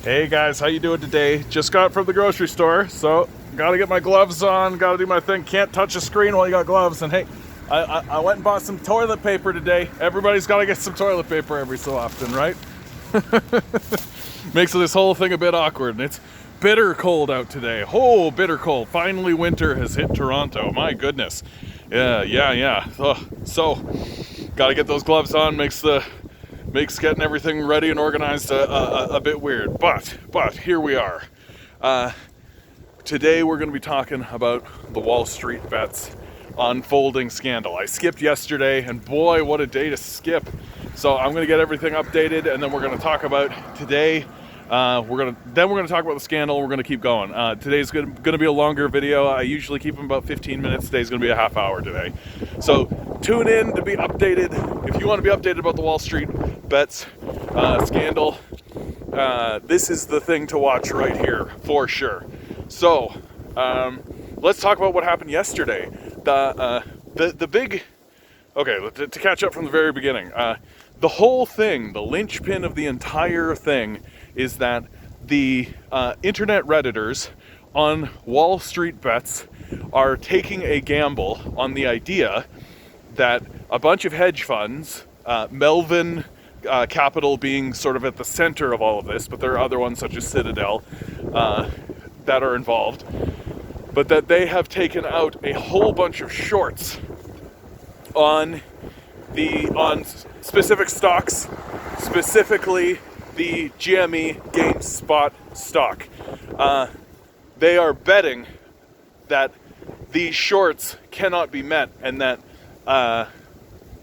Hey guys, how you doing today? Just got from the grocery store, so gotta get my gloves on, gotta do my thing. Can't touch a screen while you got gloves. And hey, I went and bought some toilet paper today. Everybody's gotta get some toilet paper every so often, right? Makes this whole thing a bit awkward. And it's bitter cold out today. Oh, bitter cold. Finally winter has hit Toronto. My goodness. Yeah. So gotta get those gloves on. Makes getting everything ready and organized a bit weird, but here we are. Today we're going to be talking about the Wall Street bets unfolding scandal. I skipped yesterday, and boy, what a day to skip. So I'm going to get everything updated, and then we're going to talk about today. We're going to talk about the scandal. We're going to keep going. Today's going to be a longer video. I usually keep them about 15 minutes. Today's going to be a half hour today. So tune in to be updated. If you want to be updated about the Wall Street bets scandal, this is the thing to watch right here for sure. So let's talk about what happened yesterday. The big, okay, to catch up from the very beginning, the whole thing, the linchpin of the entire thing is that the internet Redditors on Wall Street bets are taking a gamble on the idea that a bunch of hedge funds, Melvin Capital being sort of at the center of all of this, but there are other ones such as Citadel that are involved, but that they have taken out a whole bunch of shorts on specific stocks, specifically the GME GameSpot stock. They are betting that these shorts cannot be met, and that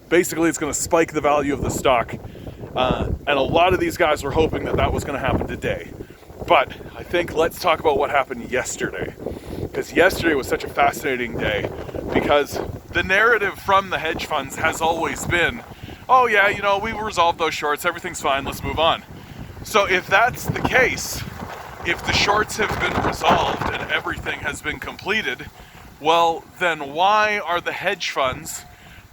basically it's going to spike the value of the stock. And a lot of these guys were hoping that was going to happen today. But I think let's talk about what happened yesterday. Because yesterday was such a fascinating day. Because the narrative from the hedge funds has always been, oh yeah, we resolved those shorts, everything's fine, let's move on. So if that's the case, if the shorts have been resolved and everything has been completed, well, then why are the hedge funds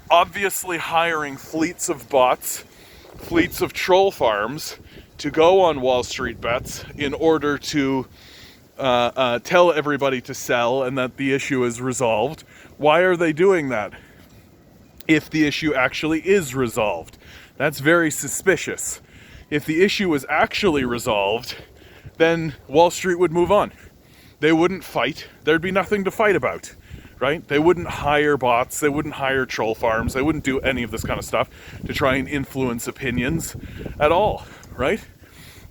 obviously hiring fleets of bots, fleets of troll farms to go on Wall Street bets in order to tell everybody to sell and that the issue is resolved? Why are they doing that if the issue actually is resolved? That's very suspicious. If the issue was actually resolved, then Wall Street would move on. They wouldn't fight. There'd be nothing to fight about, right? They wouldn't hire bots. They wouldn't hire troll farms. They wouldn't do any of this kind of stuff to try and influence opinions at all, right?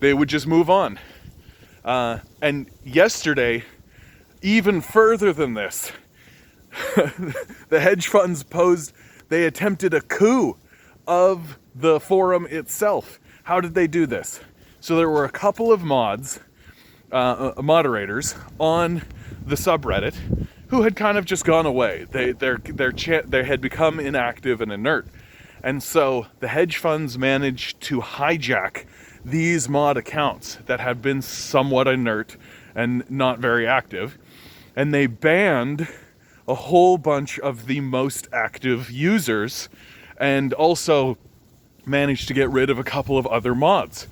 They would just move on. And yesterday, even further than this, the hedge funds they attempted a coup of the forum itself. How did they do this? So there were a couple of moderators on the subreddit who had kind of just gone away. They had become inactive and inert. And so the hedge funds managed to hijack these mod accounts that had been somewhat inert and not very active. And they banned a whole bunch of the most active users and also managed to get rid of a couple of other mods.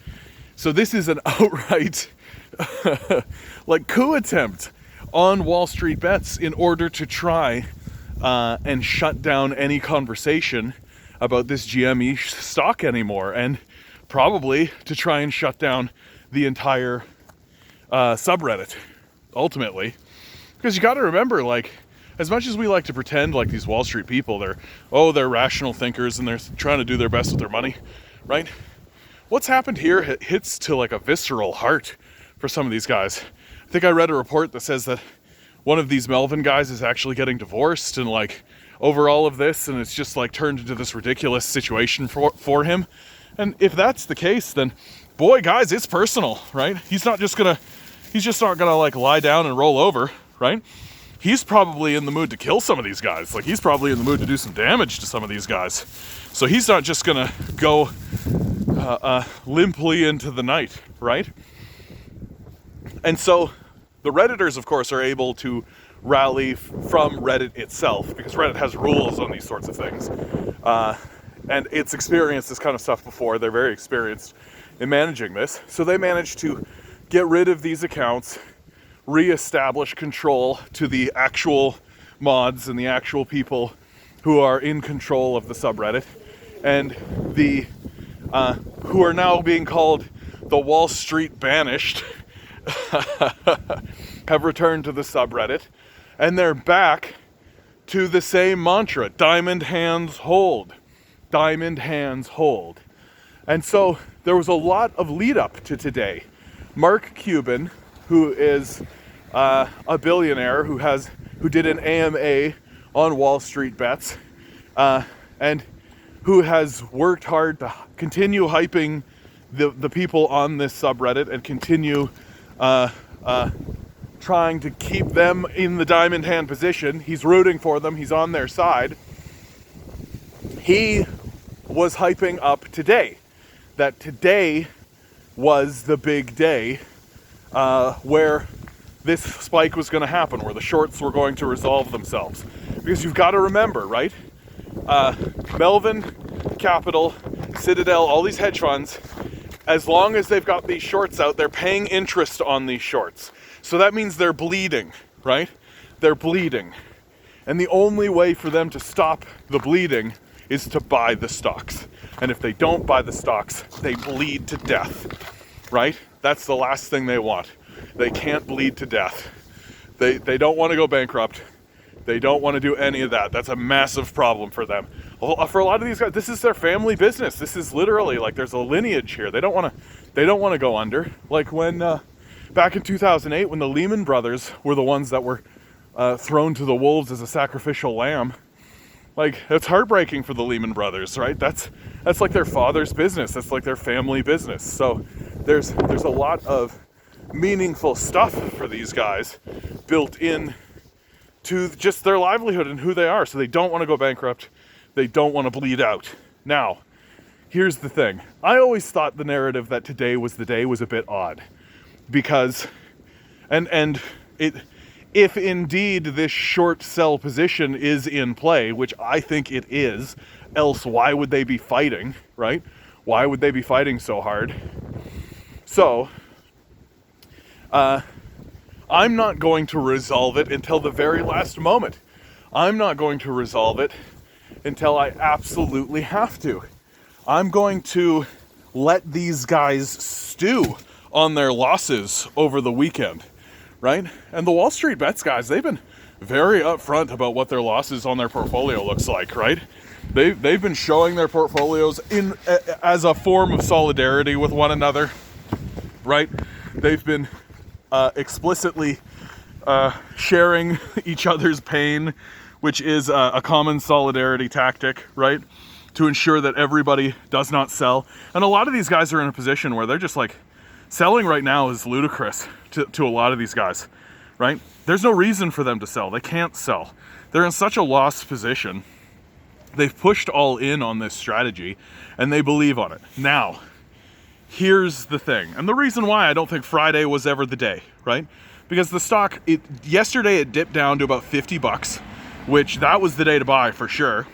So this is an outright coup attempt on Wall Street bets in order to try and shut down any conversation about this GME stock anymore, and probably to try and shut down the entire subreddit ultimately. Because you got to remember, as much as we like to pretend like these Wall Street people, they're rational thinkers and they're trying to do their best with their money, right? What's happened here hits to a visceral heart for some of these guys. I think I read a report that says that one of these Melvin guys is actually getting divorced and over all of this, and it's just turned into this ridiculous situation for him. And if that's the case, then boy, guys, it's personal, right? He's just not gonna lie down and roll over, right? He's probably in the mood to kill some of these guys. He's probably in the mood to do some damage to some of these guys. So he's not just gonna go limply into the night, right? And so the Redditors, of course, are able to rally from Reddit itself, because Reddit has rules on these sorts of things. And it's experienced this kind of stuff before. They're very experienced in managing this. So they managed to get rid of these accounts, re-establish control to the actual mods and the actual people who are in control of the subreddit, and the who are now being called the Wall Street Banished have returned to the subreddit, and they're back to the same mantra: diamond hands hold, diamond hands hold. And so there was a lot of lead up to today. Mark Cuban, who is a billionaire who did an AMA on Wall Street bets, and who has worked hard to continue hyping the people on this subreddit and continue trying to keep them in the diamond hand position. He's rooting for them. He's on their side. He was hyping up today, that today was the big day where this spike was going to happen, where the shorts were going to resolve themselves. Because you've got to remember, right? Melvin, Capital, Citadel, all these hedge funds, as long as they've got these shorts out, they're paying interest on these shorts. So that means they're bleeding, right? They're bleeding. And the only way for them to stop the bleeding is to buy the stocks. And if they don't buy the stocks, they bleed to death, right? That's the last thing they want. They can't bleed to death. They don't want to go bankrupt. They don't want to do any of that. That's a massive problem for them. For a lot of these guys, this is their family business. This is literally like there's a lineage here. They don't want to go under. Like when back in 2008, when the Lehman Brothers were the ones that were thrown to the wolves as a sacrificial lamb. Like, it's heartbreaking for the Lehman Brothers, right? That's like their father's business. That's like their family business. So there's a lot of meaningful stuff for these guys built in to just their livelihood and who they are. So they don't want to go bankrupt. They don't want to bleed out. Now, here's the thing. I always thought the narrative that today was the day was a bit odd, because if indeed this short sell position is in play, which I think it is, else why would they be fighting, right? Why would they be fighting so hard? So, I'm not going to resolve it until the very last moment. I'm not going to resolve it until I absolutely have to. I'm going to let these guys stew on their losses over the weekend, right? And the Wall Street Bets guys, they've been very upfront about what their losses on their portfolio looks like, right? They've been showing their portfolios as a form of solidarity with one another, right? They've been explicitly sharing each other's pain, which is a common solidarity tactic, right? To ensure that everybody does not sell. And a lot of these guys are in a position where they're just like, selling right now is ludicrous to a lot of these guys, right? There's no reason for them to sell. They can't sell. They're in such a lost position. They've pushed all in on this strategy and they believe on it. Now, here's the thing. And the reason why I don't think Friday was ever the day, right? Because the stock, yesterday it dipped down to about 50 bucks, which that was the day to buy for sure.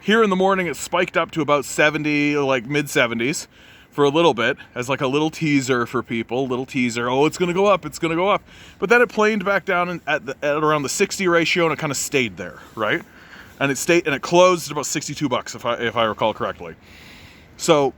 Here in the morning it spiked up to about 70, like mid 70s. For a little bit, as like a little teaser for people, oh, it's gonna go up, but then it planed back down at around the 60 ratio, and it kind of stayed there, right? And it closed at about 62 bucks if I recall correctly. So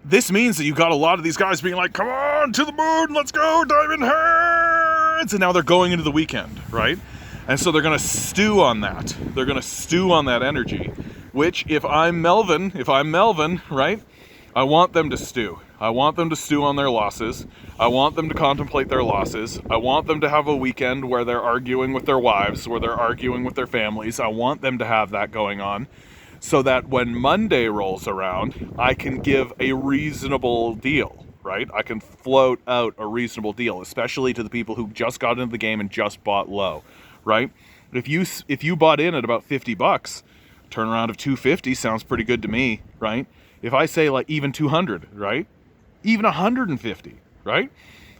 this means that you got a lot of these guys being like, come on to the moon, let's go, diamond hands, and now they're going into the weekend, right? And so they're gonna stew on that. They're gonna stew on that energy. Which, if I'm Melvin, right, I want them to stew. I want them to stew on their losses. I want them to contemplate their losses. I want them to have a weekend where they're arguing with their wives, where they're arguing with their families. I want them to have that going on so that when Monday rolls around, I can give a reasonable deal, right? I can float out a reasonable deal, especially to the people who just got into the game and just bought low, right? If you bought in at about 50 bucks, turnaround of 250 sounds pretty good to me, right? If I say like even 200, right? Even 150, right?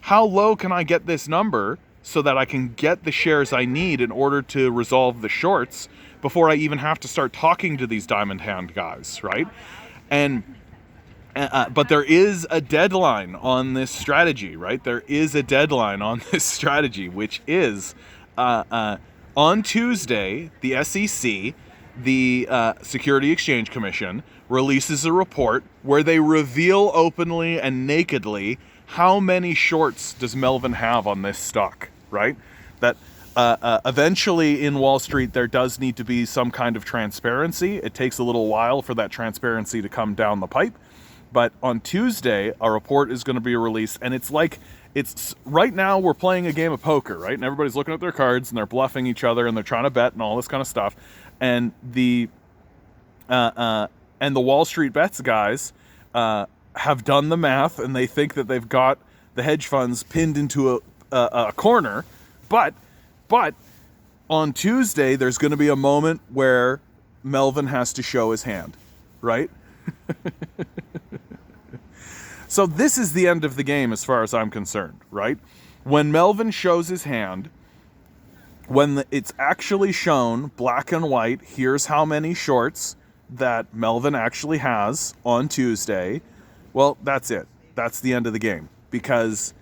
How low can I get this number so that I can get the shares I need in order to resolve the shorts before I even have to start talking to these diamond hand guys, right? And But there is a deadline on this strategy, right? There is a deadline on this strategy, which is on Tuesday, the SEC, the Security Exchange Commission, releases a report where they reveal openly and nakedly how many shorts does Melvin have on this stock, right? That eventually in Wall Street there does need to be some kind of transparency. It takes a little while for that transparency to come down the pipe. But on Tuesday, a report is going to be released, and it's right now we're playing a game of poker, right? And everybody's looking at their cards and they're bluffing each other and they're trying to bet and all this kind of stuff. And the Wall Street bets guys have done the math, and they think that they've got the hedge funds pinned into a corner. But on Tuesday, there's going to be a moment where Melvin has to show his hand, right? So this is the end of the game as far as I'm concerned, right? When Melvin shows his hand, when it's actually shown black and white, here's how many shorts that Melvin actually has on Tuesday, well, that's it. That's the end of the game. Because,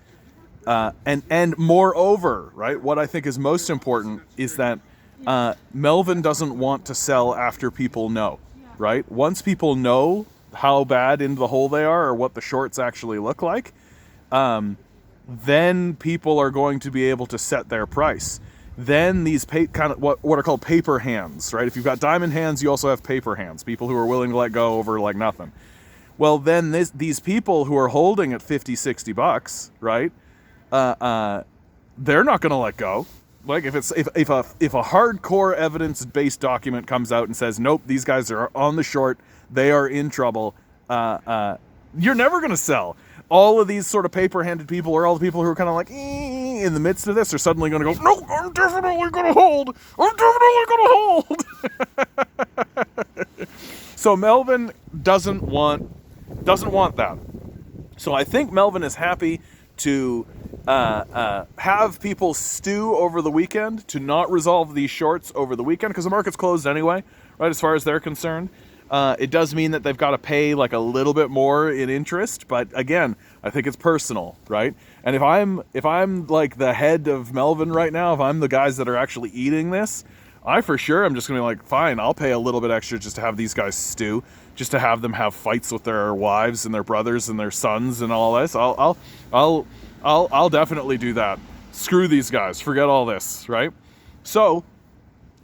and moreover, right, what I think is most important is that Melvin doesn't want to sell after people know, right? Once people know how bad into the hole they are or what the shorts actually look like, then people are going to be able to set their price. Then these kind of what are called paper hands, right? If you've got diamond hands, you also have paper hands, people who are willing to let go over like nothing. Well, then these people who are holding at $50-$60, right? They're not going to let go. Like if a hardcore evidence-based document comes out and says, nope, these guys are on the short, they are in trouble, you're never going to sell. All of these sort of paper-handed people, or all the people who are kind of like in the midst of this, are suddenly going to go, no, I'm definitely going to hold. I'm definitely going to hold. So Melvin doesn't want that. So I think Melvin is happy to have people stew over the weekend, to not resolve these shorts over the weekend, because the market's closed anyway, right, as far as they're concerned. It does mean that they've got to pay like a little bit more in interest, but again, I think it's personal, right? And if I'm like the head of Melvin right now, if I'm the guys that are actually eating this, I for sure am just gonna be like, fine, I'll pay a little bit extra just to have these guys stew, just to have them have fights with their wives and their brothers and their sons and all this. I'll definitely do that. Screw these guys, forget all this, right? So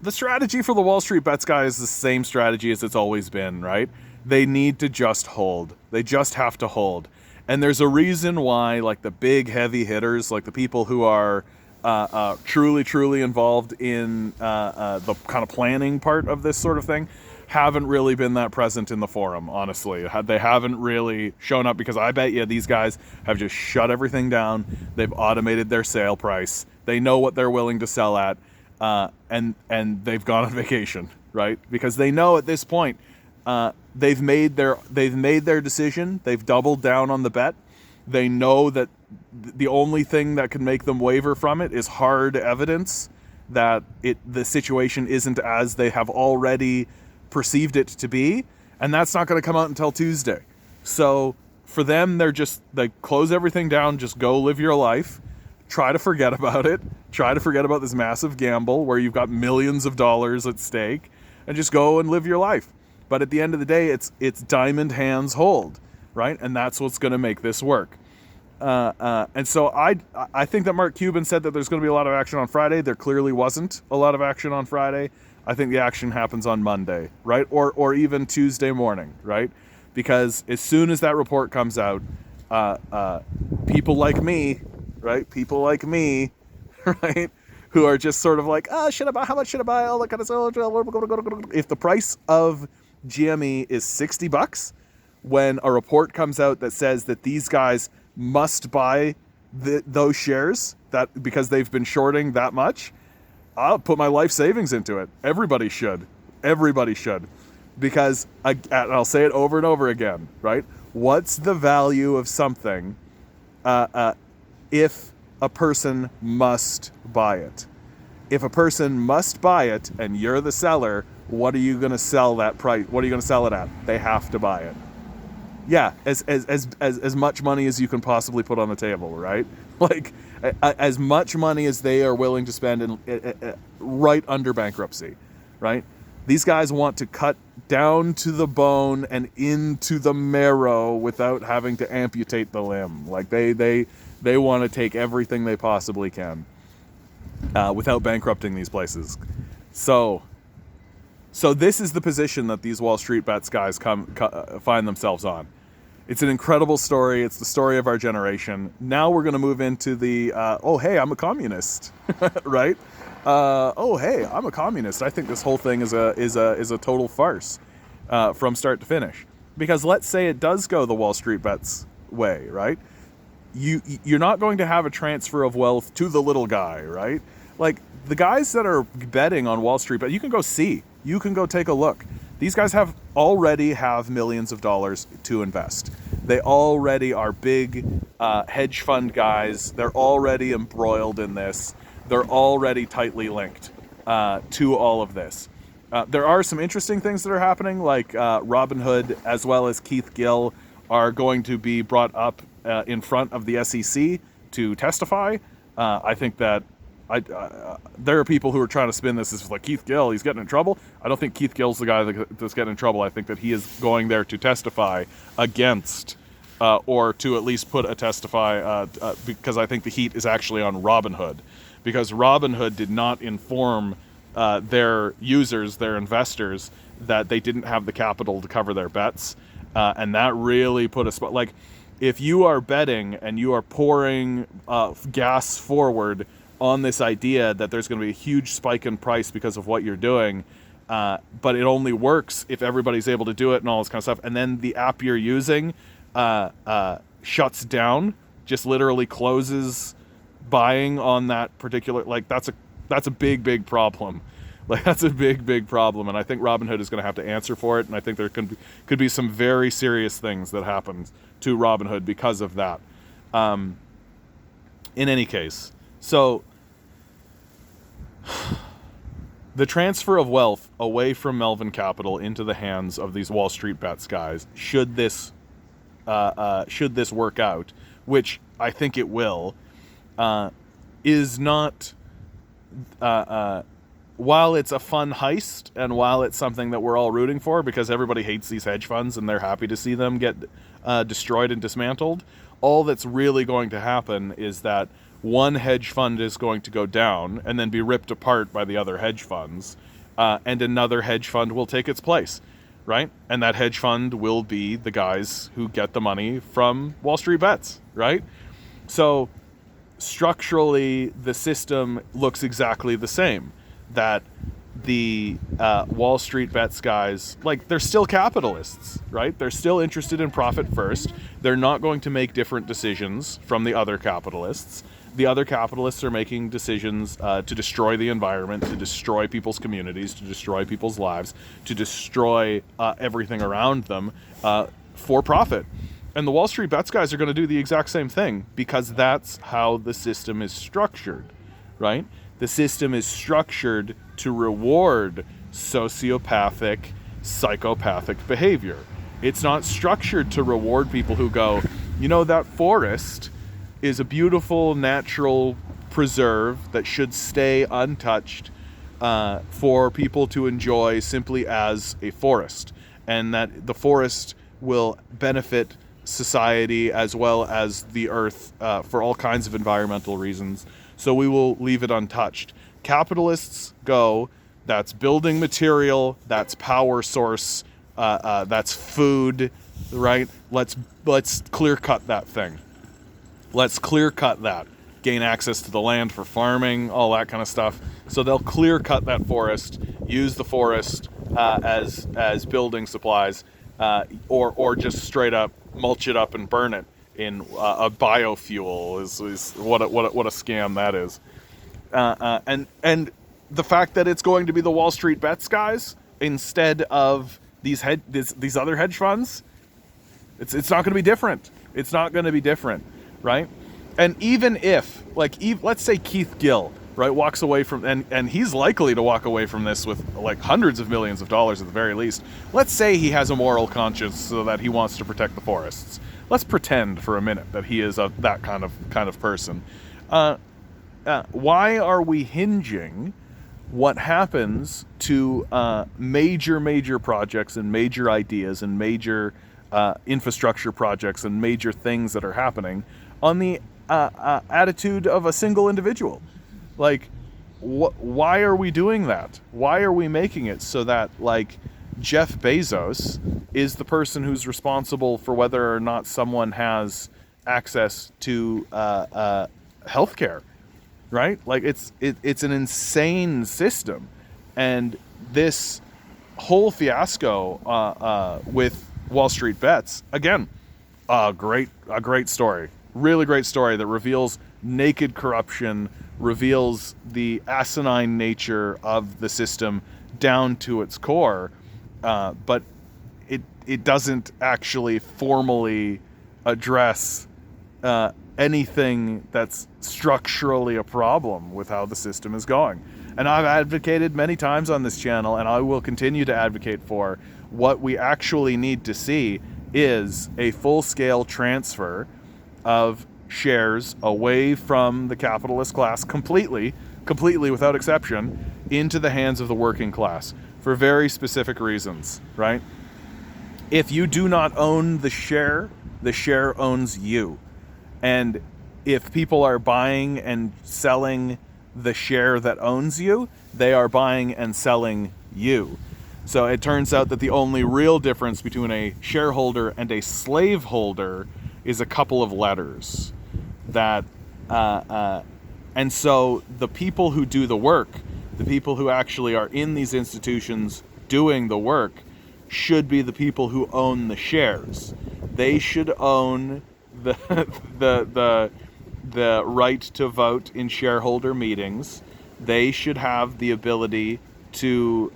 the strategy for the Wall Street bets guy is the same strategy as it's always been, right? They need to just hold. They just have to hold. And there's a reason why, like the big heavy hitters, like the people who are truly involved in the kind of planning part of this sort of thing, haven't really been that present in the forum, honestly. They haven't really shown up, because I bet you these guys have just shut everything down. They've automated their sale price. They know what they're willing to sell at. And they've gone on vacation, right? Because they know at this point they've made their decision. They've doubled down on the bet. They know that the only thing that can make them waver from it is hard evidence that the situation isn't as they have already perceived it to be, and that's not going to come out until Tuesday. So for them, they close everything down, just go live your life. Try to forget about it. Try to forget about this massive gamble where you've got millions of dollars at stake, and just go and live your life. But at the end of the day, it's diamond hands hold, right? And that's what's going to make this work. And so I think that Mark Cuban said that there's going to be a lot of action on Friday. There clearly wasn't a lot of action on Friday. I think the action happens on Monday, right? Or even Tuesday morning, right? Because as soon as that report comes out, people like me, right? People like me, right? Who are just sort of like, should I buy? How much should I buy? All that kind of stuff. If the price of GME is $60, when a report comes out that says that these guys must buy those shares because they've been shorting that much, I'll put my life savings into it. Everybody should. Everybody should. Because, I'll say it over and over again, right? What's the value of something if a person must buy it? If a person must buy it and you're the seller, what are you going to sell that price? What are you going to sell it at? They have to buy it. Yeah, as much money as you can possibly put on the table, right? Like as much money as they are willing to spend right under bankruptcy, right? These guys want to cut down to the bone and into the marrow without having to amputate the limb. Like they want to take everything they possibly can without bankrupting these places. So this is the position that these Wall Street bets guys find themselves on. It's an incredible story. It's the story of our generation. Now we're going to move into the, oh, hey, I'm a communist, right? Oh, hey, I'm a communist. I think this whole thing is a total farce from start to finish. Because let's say it does go the Wall Street bets way, right? You're not going to have a transfer of wealth to the little guy, right? Like the guys that are betting on Wall Street, but you can go see. You can go take a look. These guys already have millions of dollars to invest. They already are big hedge fund guys. They're already embroiled in this. They're already tightly linked to all of this. There are some interesting things that are happening, like Robinhood as well as Keith Gill are going to be brought up in front of the SEC to testify. I think that there are people who are trying to spin this as like Keith Gill, he's getting in trouble. I don't think Keith Gill's the guy that's getting in trouble. I think that he is going there to testify against, or to at least put a testify, because I think the heat is actually on Robinhood. Because Robinhood did not inform their users, their investors, that they didn't have the capital to cover their bets. And that really put a spot. Like, if you are betting and you are pouring gas forward on this idea that there's going to be a huge spike in price because of what you're doing, but it only works if everybody's able to do it and all this kind of stuff, and then the app you're using shuts down, just literally closes buying on that particular, like that's a big problem. Like that's a big problem, and I think Robinhood is going to have to answer for it, and I think there could be some very serious things that happen to Robinhood because of that. In any case, so the transfer of wealth away from Melvin Capital into the hands of these Wall Street bets guys, should this work out, which I think it will, is not, while it's a fun heist and while it's something that we're all rooting for because everybody hates these hedge funds and they're happy to see them get destroyed and dismantled, all that's really going to happen is that one hedge fund is going to go down and then be ripped apart by the other hedge funds, and another hedge fund will take its place, right? And that hedge fund will be the guys who get the money from Wall Street bets, right? So structurally, the system looks exactly the same. That the Wall Street bets guys, like, they're still capitalists, right? They're still interested in profit first. They're not going to make different decisions from the other capitalists. The other capitalists are making decisions to destroy the environment, to destroy people's communities, to destroy people's lives, to destroy everything around them for profit. And the Wall Street bets guys are going to do the exact same thing because that's how the system is structured, right? The system is structured to reward sociopathic, psychopathic behavior. It's not structured to reward people who go, you know, that forest is a beautiful natural preserve that should stay untouched for people to enjoy simply as a forest, and that the forest will benefit society as well as the earth for all kinds of environmental reasons, so we will leave it untouched. Capitalists go, that's building material, that's power source, that's food, right? Let's clear cut that thing. Let's clear cut that. Gain access to the land for farming, all that kind of stuff. So they'll clear cut that forest, use the forest as building supplies, or just straight up mulch it up and burn it in a biofuel is what a scam that is. And the fact that it's going to be the Wall Street bets guys instead of these other hedge funds, it's not going to be different. It's not going to be different, right? And even if, like, let's say Keith Gill right? Walks away from, and he's likely to walk away from this with like hundreds of millions of dollars at the very least. Let's say he has a moral conscience so that he wants to protect the forests. Let's pretend for a minute that he is that kind of person. Why are we hinging what happens to major projects and major ideas and major infrastructure projects and major things that are happening on the attitude of a single individual? Like, why are we doing that? Why are we making it so that, like, Jeff Bezos is the person who's responsible for whether or not someone has access to healthcare, right? Like, it's an insane system, and this whole fiasco with Wall Street Bets, again, a great story, really great story that reveals naked corruption, reveals the asinine nature of the system down to its core, but it doesn't actually formally address anything that's structurally a problem with how the system is going. And I've advocated many times on this channel, and I will continue to advocate for, what we actually need to see is a full-scale transfer of shares away from the capitalist class completely without exception into the hands of the working class for very specific reasons, right? If you do not own the share owns you. And if people are buying and selling the share that owns you, they are buying and selling you. So it turns out that the only real difference between a shareholder and a slaveholder is a couple of letters. That and so the people who do the work, the people who actually are in these institutions doing the work, should be the people who own the shares. They should own the right to vote in shareholder meetings. They should have the ability to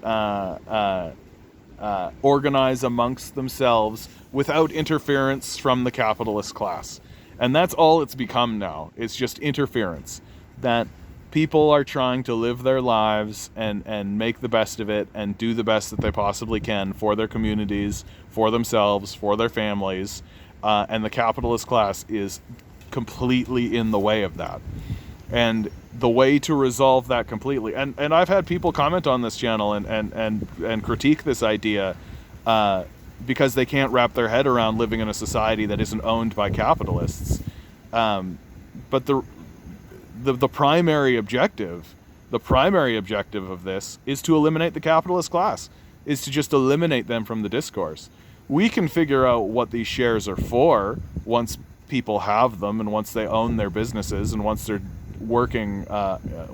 organize amongst themselves without interference from the capitalist class. And that's all it's become now. It's just interference. That people are trying to live their lives and make the best of it and do the best that they possibly can for their communities, for themselves, for their families. And the capitalist class is completely in the way of that. And the way to resolve that completely, and I've had people comment on this channel and critique this idea because they can't wrap their head around living in a society that isn't owned by capitalists. But the primary objective of this is to eliminate the capitalist class, is to just eliminate them from the discourse. We can figure out what these shares are for once people have them and once they own their businesses and once they're working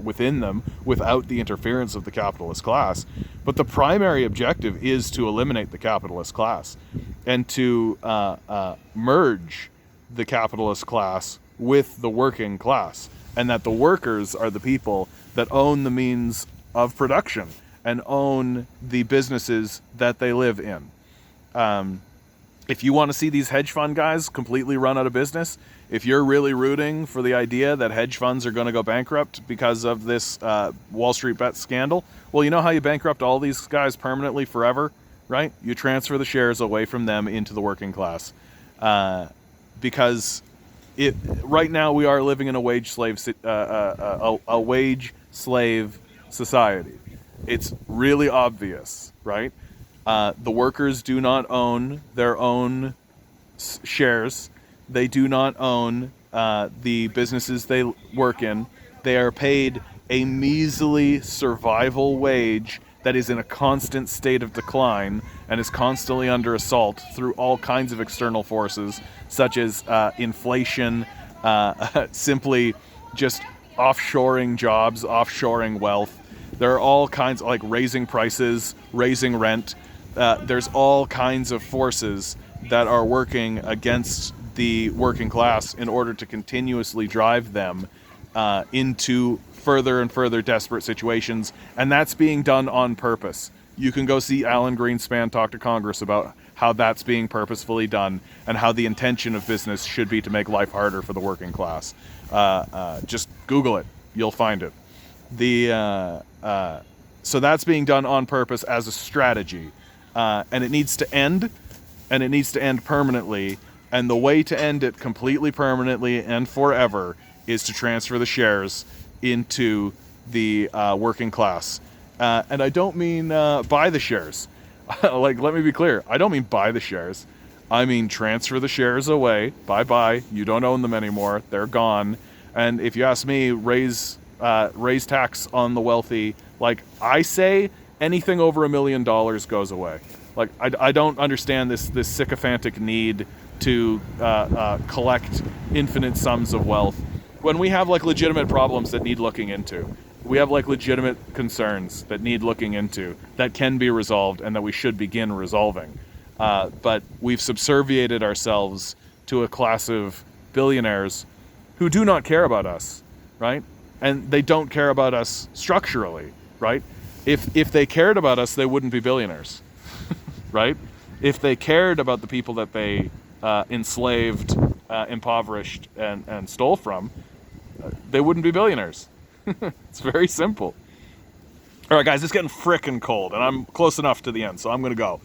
within them without the interference of the capitalist class. But the primary objective is to eliminate the capitalist class and to merge the capitalist class with the working class, and that the workers are the people that own the means of production and own the businesses that they live in. If you want to see these hedge fund guys completely run out of business, if you're really rooting for the idea that hedge funds are going to go bankrupt because of this Wall Street Bet scandal, well, you know how you bankrupt all these guys permanently forever, right? You transfer the shares away from them into the working class. Because right now we are living in a wage slave society. It's really obvious, right? The workers do not own their own shares. They do not own the businesses they work in. They are paid a measly survival wage that is in a constant state of decline and is constantly under assault through all kinds of external forces, such as inflation, simply just offshoring jobs, offshoring wealth. There are all kinds, like raising prices, raising rent. There's all kinds of forces that are working against the working class in order to continuously drive them into further and further desperate situations, and that's being done on purpose. You can go see Alan Greenspan talk to Congress about how that's being purposefully done and how the intention of business should be to make life harder for the working class. Just Google it. You'll find it. So that's being done on purpose as a strategy, and it needs to end, and it needs to end permanently. And the way to end it completely, permanently, and forever is to transfer the shares into the working class. And I don't mean buy the shares. Like, let me be clear. I don't mean buy the shares. I mean transfer the shares away. Bye-bye. You don't own them anymore. They're gone. And if you ask me, raise tax on the wealthy. Like I say, anything over $1 million goes away. Like I don't understand this sycophantic need to collect infinite sums of wealth when we have like legitimate problems that need looking into. We have like legitimate concerns that need looking into, that can be resolved and that we should begin resolving. But we've subserviated ourselves to a class of billionaires who do not care about us, right? And they don't care about us structurally, right? If they cared about us, they wouldn't be billionaires, right? If they cared about the people that they enslaved, impoverished, and stole from, they wouldn't be billionaires. It's very simple. All right, guys, it's getting frickin' cold, and I'm close enough to the end, so I'm going to go.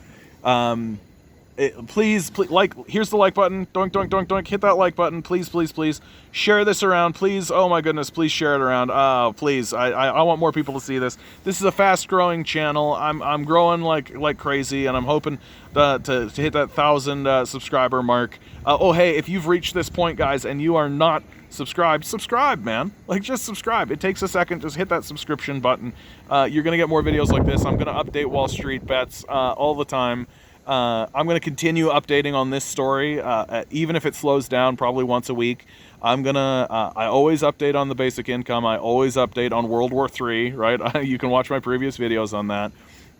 Please, like, here's the like button. Doink, doink, doink, doink. Hit that like button. Please, please, please. Share this around. Please, oh my goodness, please share it around. Oh, please, I want more people to see this. This is a fast-growing channel. I'm growing like crazy, and I'm hoping to hit that 1,000 subscriber mark. Oh, hey, if you've reached this point, guys, and you are not subscribe, man. Like, just subscribe. It takes a second. Just hit that subscription button. You're going to get more videos like this. I'm going to update Wall Street bets all the time. I'm going to continue updating on this story, even if it slows down, probably once a week. I always update on the basic income. I always update on World War III, right? You can watch my previous videos on that.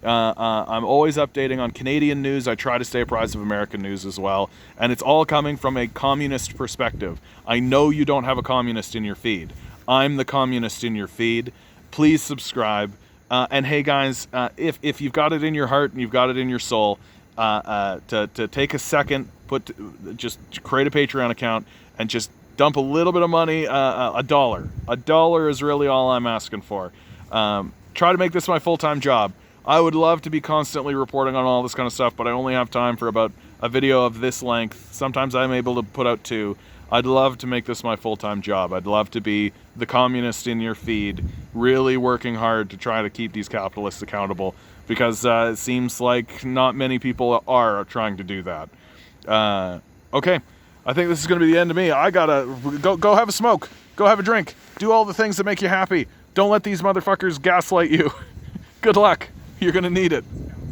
I'm always updating on Canadian news. I try to stay apprised of American news as well. And it's all coming from a communist perspective. I know you don't have a communist in your feed. I'm the communist in your feed. Please subscribe. And hey, guys, if you've got it in your heart and you've got it in your soul, to take a second, just create a Patreon account and just dump a little bit of money, $1. $1 is really all I'm asking for. Try to make this my full-time job. I would love to be constantly reporting on all this kind of stuff, but I only have time for about a video of this length. Sometimes I'm able to put out 2. I'd love to make this my full-time job. I'd love to be the communist in your feed, really working hard to try to keep these capitalists accountable, because it seems like not many people are trying to do that. Okay, I think this is going to be the end of me. I gotta go have a smoke, go have a drink, do all the things that make you happy. Don't let these motherfuckers gaslight you. Good luck. You're going to need it.